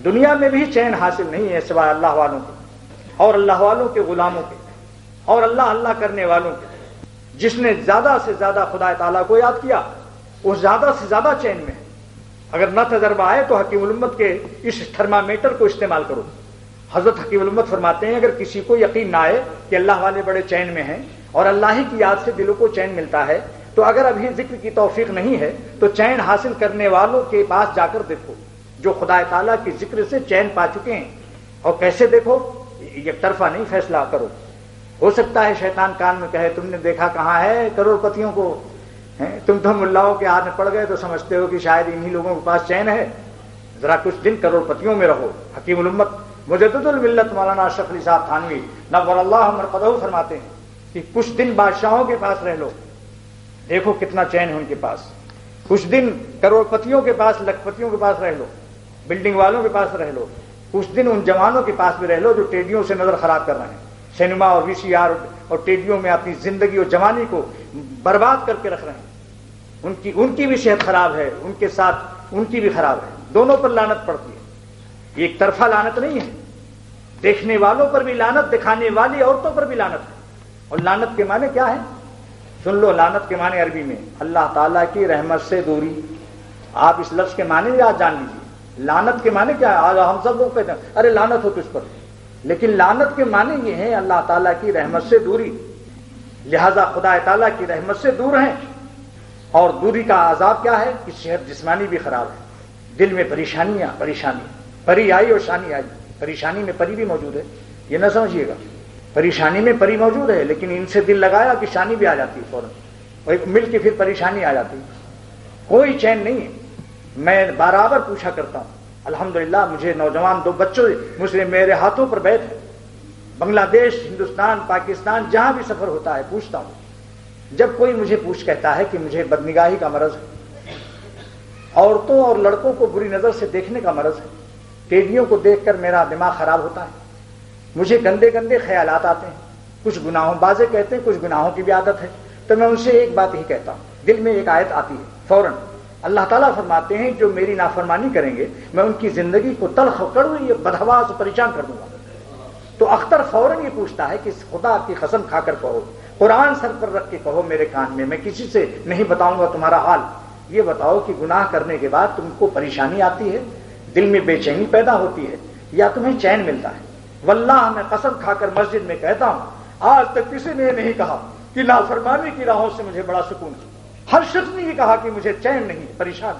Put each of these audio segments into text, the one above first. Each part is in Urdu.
دنیا میں بھی چین حاصل نہیں ہے سوائے اللہ والوں کے اور اللہ والوں کے غلاموں کے اور اللہ اللہ کرنے والوں کے. جس نے زیادہ سے زیادہ خدا تعالیٰ کو یاد کیا وہ زیادہ سے زیادہ چین میں ہے. اگر نہ تجربہ آئے تو حکیم الامت کے اس تھرمامیٹر کو استعمال کرو. حضرت حکیم الامت فرماتے ہیں اگر کسی کو یقین نہ آئے کہ اللہ والے بڑے چین میں ہیں اور اللہ ہی کی یاد سے دلوں کو چین ملتا ہے تو اگر ابھی ذکر کی توفیق نہیں ہے تو چین حاصل کرنے والوں کے پاس جا کر دیکھو جو خدا تعالیٰ کے ذکر سے چین پا چکے ہیں. اور کیسے دیکھو؟ یک طرفہ نہیں فیصلہ کرو. ہو سکتا ہے شیطان کان میں کہے تم نے دیکھا کہاں ہے کروڑ پتیوں کو، تم تو ملاؤں کے ہاتھ میں پڑ گئے تو سمجھتے ہو کہ شاید انہی لوگوں کے پاس چین ہے. ذرا کچھ دن کروڑ پتیوں میں رہو. حکیم الامت مجدد الملت مولانا اشرف علی صاحب تھانوی نور اللہ مرقدہ فرماتے ہیں کہ کچھ دن بادشاہوں کے پاس رہ لو، دیکھو کتنا چین ہے ان کے پاس. کچھ دن کروڑ پتیوں کے پاس لکھ پتیوں کے پاس رہ لو، بلڈنگ والوں کے پاس رہ لو. کچھ دن ان جوانوں کے پاس بھی رہ لو جو ٹیڈیوں سے نظر خراب کر رہے ہیں، سینما اور وی سی آر اور ٹیڈیوں میں اپنی زندگی اور جوانی کو برباد کر کے رکھ رہے ہیں. ان کی بھی صحت خراب ہے، ان کے ساتھ ان کی بھی خراب ہے. دونوں پر لعنت پڑتی ہے. یہ ایک طرفہ لعنت نہیں ہے، دیکھنے والوں پر بھی لعنت، دکھانے والی عورتوں پر بھی لعنت ہے. اور لعنت کے معنی کیا ہے؟ سن لو. لعنت کے معنی عربی میں اللہ تعالیٰ کی رحمت سے دوری. آپ اس لفظ کے معنی یاد جان لیجیے. لعنت کے معنی کیا ہے؟ آج ہم سب لوگ کہتے ہیں ارے لعنت ہو تجھ پر، لیکن لعنت کے معنی یہ ہے اللہ تعالیٰ کی رحمت سے دوری. لہذا خدا تعالیٰ کی رحمت سے دور ہیں. اور دوری کا عذاب کیا ہے کہ صحت جسمانی بھی خراب ہے، دل میں پریشانی. پری آئی اور شانی آئی. پریشانی میں پری بھی موجود ہے، یہ نہ سمجھیے گا. پریشانی میں پری موجود ہے لیکن ان سے دل لگایا کہ شانی بھی آ جاتی ہے فوراً، اور مل کے پھر پریشانی آ جاتی ہے. کوئی چین نہیں ہے. میں برابر پوچھا کرتا ہوں. الحمدللہ مجھے نوجوان 2 بچوں مسلم میرے ہاتھوں پر بیٹھ ہے. بنگلہ دیش، ہندوستان، پاکستان جہاں بھی سفر ہوتا ہے پوچھتا ہوں. جب کوئی مجھے پوچھ کہتا ہے کہ مجھے بدنگاہی کا مرض ہے، عورتوں اور لڑکوں کو بری نظر سے دیکھنے کا مرض ہے، ٹیڈیوں کو دیکھ کر میرا دماغ خراب ہوتا ہے، مجھے گندے گندے خیالات آتے ہیں، کچھ گناہوں بازے کہتے ہیں کچھ گناہوں کی بھی عادت ہے، تو میں ان سے ایک بات ہی کہتا ہوں. دل میں ایک آیت آتی ہے فوراً. اللہ تعالیٰ فرماتے ہیں جو میری نافرمانی کریں گے میں ان کی زندگی کو تلخ و کڑوی بدحواس و پریشان کر دوں گا. تو اختر فوراً یہ پوچھتا ہے کہ خدا کی قسم کھا کر کہو، قرآن سر پر رکھ کے کہو میرے کان میں کسی سے نہیں بتاؤں گا تمہارا حال. یہ بتاؤ کہ گناہ کرنے کے بعد تم کو پریشانی آتی ہے، دل میں بے چینی پیدا ہوتی ہے، یا تمہیں چین ملتا ہے؟ واللہ میں قسم کھا کر مسجد میں کہتا ہوں آج تک کسی نے نہیں کہا کہ نافرمانی کی راہوں سے مجھے بڑا سکون ہے. ہر شخص نے یہ کہا کہ مجھے چین نہیں، پریشان.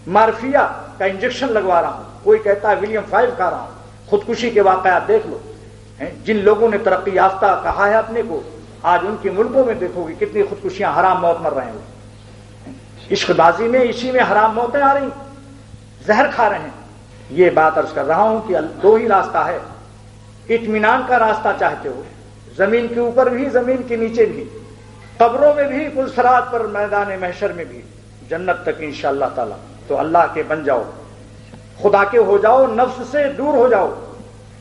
مارفیا کا انجیکشن لگوا رہا ہوں، کوئی کہتا ہے ولیم 5 کھا رہا ہوں. خودکشی کے واقعات دیکھ لو. جن لوگوں نے ترقی یافتہ کہا ہے اپنے کو، آج ان کے ملکوں میں دیکھو گے کتنی خودکشیاں حرام موت مر رہے ہیں. عشق بازی میں اسی میں حرام موتیں آ رہی، زہر کھا رہے ہیں. یہ بات عرض کر رہا ہوں کہ 2 ہی راستہ ہے. اطمینان کا راستہ چاہتے ہو، زمین کے اوپر بھی زمین کے نیچے بھی، قبروں میں بھی، پلسرات پر، میدان محشر میں بھی، جنت تک انشاءاللہ تعالی. تو اللہ کے بن جاؤ، خدا کے ہو جاؤ، نفس سے دور ہو جاؤ،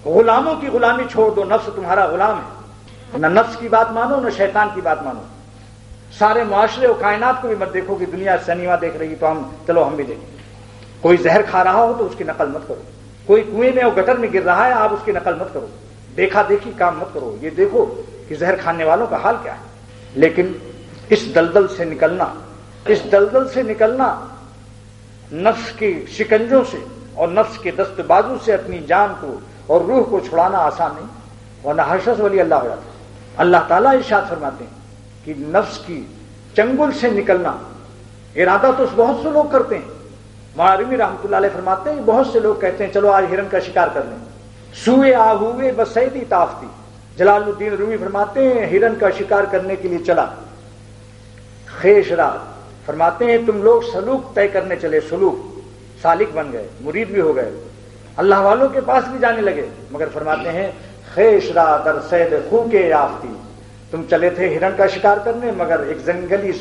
غلاموں کی غلامی چھوڑ دو. نفس تمہارا غلام ہے، نہ نفس کی بات مانو نہ شیطان کی بات مانو. سارے معاشرے و کائنات کو بھی مت دیکھو کہ دنیا سنیما دیکھ رہی تو چلو ہم بھی دیکھیں. کوئی زہر کھا رہا ہو تو اس کی نقل مت کرو. کوئی کنویں میں اور گٹر میں گر رہا ہے آپ اس کی نقل مت کرو. دیکھا دیکھی کام مت کرو. یہ دیکھو کہ زہر کھانے والوں کا حال کیا ہے. لیکن اس دلدل سے نکلنا نفس کے شکنجوں سے اور نفس کے دست بازو سے اپنی جان کو اور روح کو چھڑانا آسان نہیں، ورنہ ہر شخص ولی اللہ ہو جاتا ہے. اللہ تعالیٰ ارشاد فرماتے ہیں کہ نفس کی چنگل سے نکلنا ارادہ تو بہت سے لوگ کرتے ہیں. معرمی رحمۃ اللہ علیہ فرماتے ہیں بہت سے لوگ کہتے ہیں چلو آج ہرن کا شکار کر لیں، سوئے آہوئے بسیدی تافتی. جلال الدین رومی فرماتے ہیں ہرن کا شکار کرنے کے لیے چلا. خیش رات فرماتے ہیں تم لوگ سلوک طے کرنے چلے، سلوک سالک بن گئے، مرید بھی ہو گئے، اللہ والوں کے پاس بھی جانے لگے. مگر فرماتے ہیں خیش رات در سید خو کے یافتی، تم چلے تھے ہرن کا شکار کرنے مگر ایک جنگلی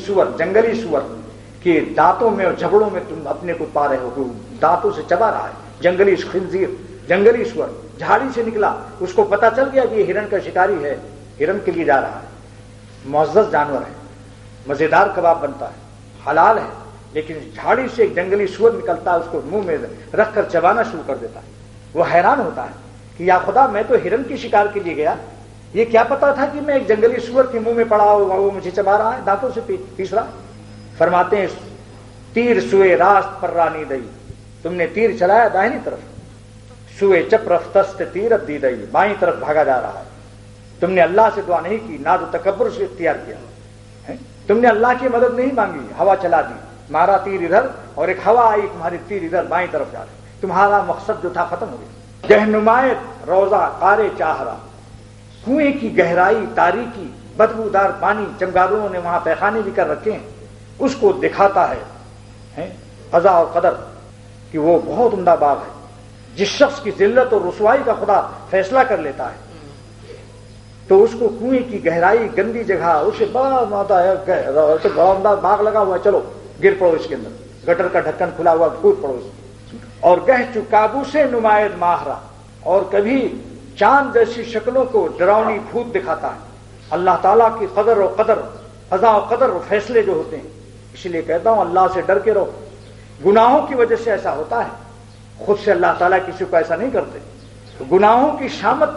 سور کے دانتوں میں اور جھگڑوں میں تم اپنے کو پا رہے ہو، دانتوں سے چبا رہا ہے. جنگلی خنزیر، جنگلی سور جھاڑی سے نکلا، اس کو پتا چل گیا کہ یہ ہرن کا شکاری ہے، ہرن کے لیے جا رہا ہے. معزز جانور ہے، مزیدار کباب بنتا ہے، حلال ہے، لیکن جھاڑی سے ایک جنگلی سور نکلتا ہے، اس کو منہ میں رکھ کر چبانا شروع کر دیتا ہے۔ وہ حیران ہوتا ہے کہ یا خدا، میں تو ہرن کی شکار کے لیے گیا، یہ کیا پتا تھا کہ میں ایک جنگلی سور کے منہ میں پڑا ہوا وہ مجھے چبا رہا ہے، دانتوں سے پیس رہا۔ فرماتے ہیں تیر سوئے راست پر رانی دئی، تم نے تیر چلایا داہنی طرف، سوئے چپ رفتست تیرت دی دئی، بائیں طرف بھاگا جا رہا ہے۔ تم نے اللہ سے دعا نہیں کی، ناد و تکبر سے اختیار کیا، تم نے اللہ کی مدد نہیں مانگی، ہوا چلا دی، مارا تیر ادھر اور ایک ہوا آئی، تمہاری تیر ادھر بائیں طرف جا رہی، تمہارا مقصد جو تھا ختم ہو گیا۔ گہنمایت روزہ قارے چاہرا، کنویں کی گہرائی، تاریکی، بدبودار پانی، چمگادروں نے وہاں پیخانے بھی کر رکھے ہیں، اس کو دکھاتا ہے قضا اور قدر کہ وہ بہت عمدہ باغ ہے۔ جس شخص کی ذلت اور رسوائی کا خدا فیصلہ کر لیتا ہے تو اس کو کنویں کی گہرائی، گندی جگہ، اسے بڑا عمدہ باغ لگا ہوا ہے، چلو گر پڑو اس کے اندر، گٹر کا ڈھکن کھلا ہوا، کود پڑو اس میں۔ اور گہ چکابو سے نمائد ماہرہ، اور کبھی چاند جیسی شکلوں کو ڈراؤنی بھوت دکھاتا ہے۔ اللہ تعالیٰ کی قدر و قدر، قضا و قدر و فیصلے جو ہوتے ہیں، اس لیے کہتا ہوں اللہ سے ڈر کے رہو۔ گناہوں کی وجہ سے ایسا ہوتا ہے، خود سے اللہ تعالیٰ کسی کو ایسا نہیں کرتے، گناہوں کی شامت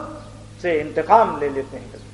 سے انتقام لے لیتے ہیں۔